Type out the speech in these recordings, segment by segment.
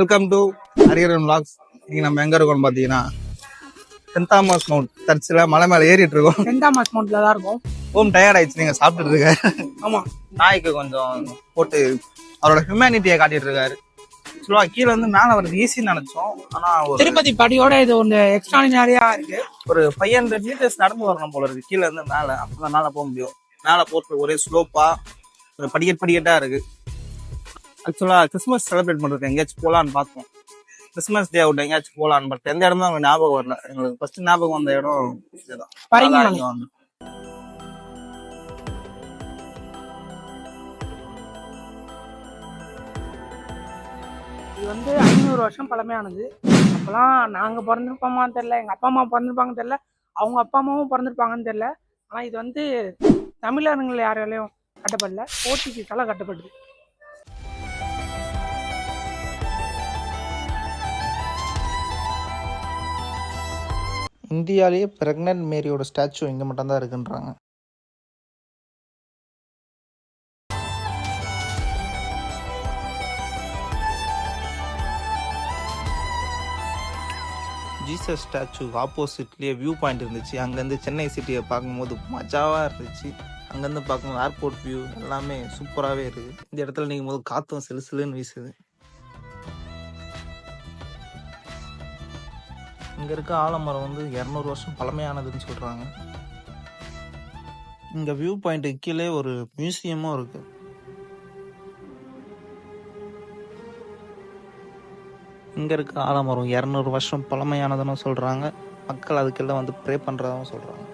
Welcome to Hariharan vlogs. இன்னைக்கு நம்ம எங்க இருக்கோம்னு பாத்தீங்கன்னா சென்ட் தாமஸ் மவுண்ட் சர்ச்சில் மலை மேல ஏறிட்டு இருக்கோம். சென்ட் தாமஸ் மவுண்ட்ல தான் இருக்கும். ஓம் டயர்ட் ஆயிடுச்சு, நீங்க சாப்பிட்டுட்டு இருக்க. ஆமா, நாய்க்கு கொஞ்சம் போட்டு அவரோட ஹியூமனிட்டியை காட்டிட்டு இருக்காரு. சொல்லுவா கீழே வந்து மேல வருது ஈஸின்னு நினைச்சோம். ஆனா ஒரு திருப்பதி படியோட இது ஒன்று எக்ஸ்ட்ராடினரியா இருக்கு. ஒரு 500 meters நடந்து வரணும் போல இருக்கு கீழே இருந்து மேல, அப்பதான் மேல போக முடியும். மேல போட்டு ஒரே ஸ்லோப்பா படிக்கட்டா இருக்கு. ஆக்சுவலா கிறிஸ்மஸ் செலிப்ரேட் பண்றது எங்கேயாச்சும் போலான்னு பார்த்தோம். கிறிஸ்மஸ் டே அவுட் எங்கேயாச்சும் போலான்னு, பட் எந்த இடம் தான் ஞாபகம் வரல. எங்களுக்கு ஃபர்ஸ்ட் ஞாபகம் வந்த இடம் இதுதான். இது வந்து 500 வருஷம் பழமையானது. அப்பெல்லாம் நாங்க பிறந்திருப்போமான்னு தெரியல, எங்க அப்பா அம்மா பிறந்திருப்பாங்கன்னு தெரியல, அவங்க அப்பா அம்மாவும் பிறந்திருப்பாங்கன்னு தெரியல. ஆனா இது வந்து தமிழர்கள் யாராலையும் கட்டப்படல, போர்ச்சுகீஸால கட்டப்படுது. இந்தியாலேயே பிரெக்னன்ட் மேரியோட ஸ்டாச்சு இங்கே மட்டும்தான் இருக்குன்றாங்க. ஜீசஸ் ஸ்டாச்சு ஆப்போசிட்லேயே வியூ பாயிண்ட் இருந்துச்சு. அங்கேருந்து சென்னை சிட்டியை பார்க்கும்போது மஜாவாக இருந்துச்சு. அங்கேருந்து பார்க்கும்போது ஏர்போர்ட் வியூ எல்லாமே சூப்பராகவே இருக்குது. இந்த இடத்துல நீங்கள் போது காற்றும் சிலுசிலுன்னு வீசுது. இங்கே இருக்க ஆலமரம் வந்து 200 வருஷம் பழமையானதுன்னு சொல்கிறாங்க. இங்கே வியூ பாயிண்ட்டுக்கு கீழே ஒரு மியூசியமும் இருக்குது. இங்கே இருக்க ஆலமரம் 200 வருஷம் பழமையானதுன்னு சொல்கிறாங்க. மக்கள் அதுக்கெல்லாம் வந்து ப்ரே பண்ணுறதாகவும் சொல்கிறாங்க.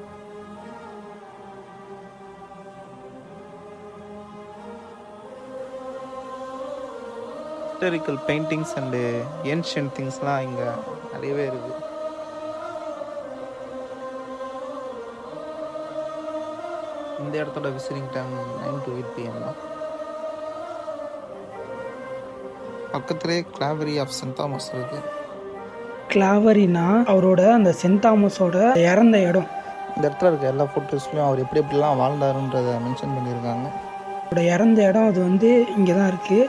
ஹிஸ்டாரிக்கல் பெயிண்டிங்ஸ் அண்டு ஏன்ஷியன்ட் திங்ஸ்லாம் இங்கே நிறையவே இருக்குது. இந்த இடத்தோட விசிட்டிங் டைம் 9 to 8 PM தான். பக்கத்துலேயே கிளாவரி ஆஃப் சென்ட் தாமஸ் இருக்கு. கிளாவரினா அவரோட அந்த சென்ட் தாமஸோட இறந்த இடம். இந்த இடத்துல இருக்க எல்லா ஃபோட்டோஸ்லையும் அவர் எப்படி எப்படிலாம் வாழ்ந்தாருன்றதை மென்ஷன் பண்ணியிருக்காங்க. அவரோட இறந்த இடம் அது வந்து இங்கே தான் இருக்குது.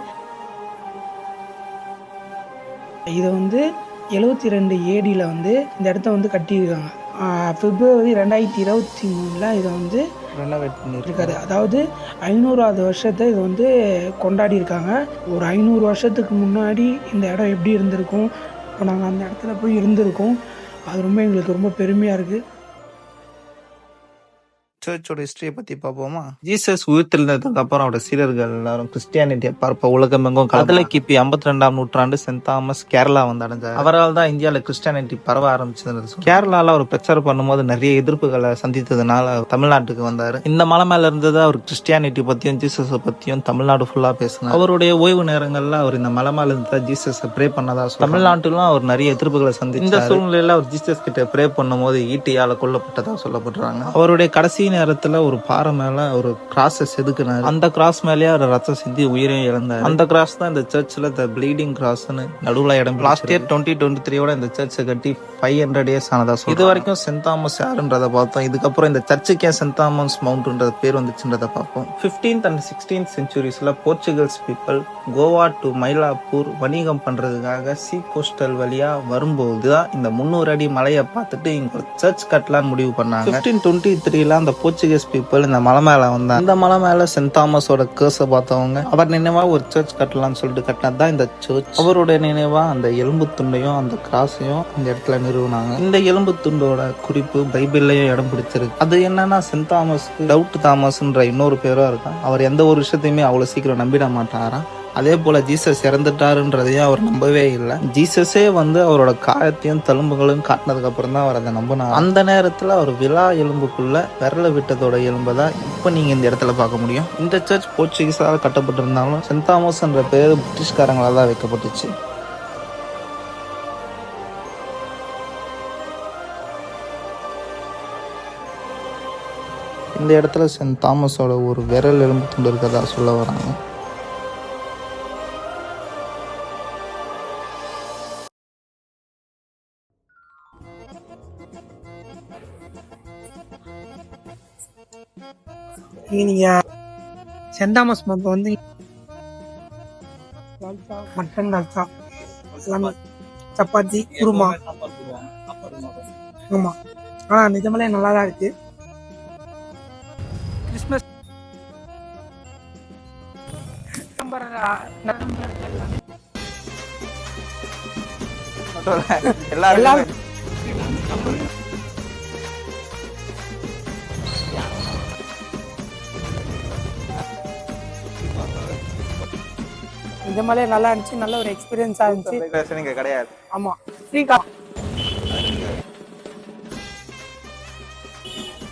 இதை வந்து 72 AD வந்து இந்த இடத்த வந்து கட்டியிருக்காங்க. February 2023 இதை வந்து ரெனோவேட் பண்ணியிருக்காரு. அதாவது 500வது வருஷத்தை இது வந்து கொண்டாடி இருக்காங்க. ஒரு 500 வருஷத்துக்கு முன்னாடி இந்த இடம் எப்படி இருந்திருக்கும், இப்போ நாங்கள் அந்த இடத்துல போய் இருந்திருக்கோம். அது ரொம்ப எங்களுக்கு ரொம்ப பெருமையாக இருக்குது. சர்ச்சோட ஹிஸ்டரியை பத்தி பார்ப்போமா? ஜீசஸ் உயிர்த்தெழுந்ததுக்கு அப்புறம் அவரோட சீடர்கள் எல்லாரும் கிறிஸ்டியானிட்டியை பார்ப்ப உலகமெங்கும் கலந்தல. கிபி 52ஆம் நூற்றாண்டு சென்ட் தாமஸ் கேரளா வந்து அடைஞ்சார். அவரால் தான் இந்தியாவில் கிறிஸ்டியானிட்டி பரவ ஆரம்பிச்சது. கேரளால அவர் பிரச்சாரம் பண்ணும்போது நிறைய எதிர்ப்புகளை சந்தித்ததுனால தமிழ்நாட்டுக்கு வந்தாரு. இந்த மலை மேல இருந்தது அவர் கிறிஸ்டியானிட்டி பத்தியும் ஜீசஸ் பத்தியும் தமிழ்நாடு ஃபுல்லா பேசினார். அவருடைய ஓய்வு நேரங்கள்ல அவர் இந்த மலை மேல இருந்தா ஜீசஸ் ப்ரே பண்ணதா தமிழ்நாட்டிலும் அவர் நிறைய எதிர்ப்புகளை சந்தித்தார். இந்த சூழ்நிலையில அவர் ஜீசஸ் கிட்ட ப்ரே பண்ணும்போது ஈட்டியால கொல்லப்பட்டதா சொல்லப்படுறாங்க. அவருடைய கடைசி நேரத்துல ஒரு பாறை மேல ஒரு கிராஸை செதுக்கினார். அந்த கிராஸ் மேலேயே அவர் ரத்தம் சிந்தி உயிரையும் இழந்தார். அந்த கிராஸ் தான் இந்த சர்ச்ல த ப்ளீடிங் கிராஸ்னு நடுவுல இடம். லாஸ்ட் இயர் 2023 இந்த சர்ச்சை கட்டி 500 years ஆனதா. இது வரைக்கும் சென்ட் தாமஸ் யாருன்றதை பார்த்தோம். இதுக்கப்புறம் இந்த சர்ச்சுக்கே சென்ட் தாமஸ் மவுண்ட்ன்ற பேர் வந்துச்சுன்றதை பார்ப்போம். 15th and 16th centuries Portugals people Goa to Mylapore வணிகம் பண்றதுக்காக சீ கோஸ்டல் வழியா வரும்போது தான் இந்த 300 அடி மலையை பார்த்துட்டு இங்க ஒரு சர்ச் கட்டலான்னு முடிவு பண்ணாங்க. 1523 அந்த போர்ச்சுகீஸ் பீப்புள் இந்த மலை மேல வந்தாங்க. இந்த மலை மேல சென்ட் தாமஸோட கேர்ஸை பார்த்தவங்க அவர் நினைவா ஒரு சர்ச் கட்டலாம்னு சொல்லிட்டு கட்டினதுதான் இந்த சர்ச். அவருடைய நினைவா அந்த எலும்பு துண்டையும் அந்த கிராஸையும் இந்த இடத்துல நிறுவனாங்க. இந்த எலும்பு துண்டோட குறிப்பு பைபிள்லயும் இடம் பிடிச்சிருக்கு. அது என்னன்னா சென்ட் தாமஸ்க்கு டவுட் தாமஸ்ன்ற இன்னொரு பேரும் இருக்கான். அவர் எந்த ஒரு விஷயத்தையுமே அவ்வளவு சீக்கிரம் நம்பிட மாட்டாராம். அதே போல ஜீசஸ் இறந்துட்டாருன்றதையும் அவர் நம்பவே இல்லை. ஜீசஸே வந்து அவரோட காயத்தையும் தழும்புகளையும் காட்டினதுக்கு அப்புறம் தான் அவர் அதை நம்பினார். அந்த நேரத்துல அவர் விழா எலும்புக்குள்ள விரல விட்டதோட எலும்பை தான் இப்ப நீங்க இந்த இடத்துல பார்க்க முடியும். இந்த சர்ச் போர்ச்சுகீஸால கட்டப்பட்டிருந்தாலும் சென்ட் தாமஸ் என்ற பேர் பிரிட்டிஷ்காரங்களால தான் வைக்கப்பட்டுச்சு. இந்த இடத்துல சென்ட் தாமஸோட ஒரு விரல் எலும்பு துண்டு இருக்கதா சொல்ல வராங்க. நீங்கள் சென்ட் தாமஸ் மவுண்ட் வந்து மட்டன் லால்சா எல்லாமே சப்பாத்தி குருமா. ஆமா, ஆனா நிஜமாலே நல்லா தான் இருக்கு. கிறிஸ்மஸ் எல்லாரும் நிஜமாலே நல்லா இருந்துச்சு. நல்ல ஒரு எக்ஸ்பீரியன்ஸா இருந்துச்சு. நீங்க கிடையாது. ஆமா, ஃப்ரீ.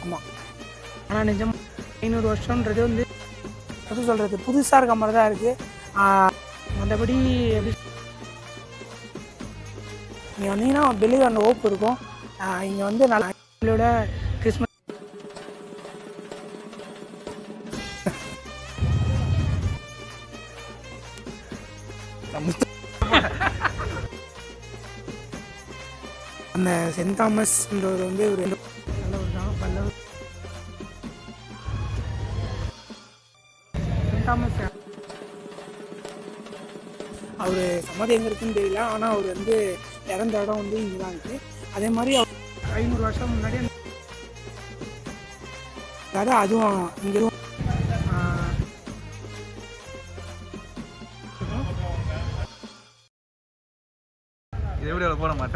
ஆமா, ஆனா நிஜம் 500 வருஷம்ன்றது வந்து எப்படி சொல்றது, புதுசா இருக்க மாதிரி தான் இருக்கு. மற்றபடி எப்படி நீங்க வந்தீங்கன்னா வெளியே அந்த ஓப்பு இருக்கும். இங்க வந்து நம்மளோட கிறிஸ்மஸ் அந்த சென்ட் தாமஸ்ன்றவர் வந்து ஒரு நல்லவர் தான், வல்லவர். சென்ட் தாமஸ் அவர் சமாதி எங்கே இருக்குன்னு தெரியல, ஆனால் அவர் வந்து இறந்த இடம் வந்து இங்கே தான் இருக்குது. அதே மாதிரி 500 வருஷம் முன்னாடி அதுவும் இங்கே போட மாட்டேன்.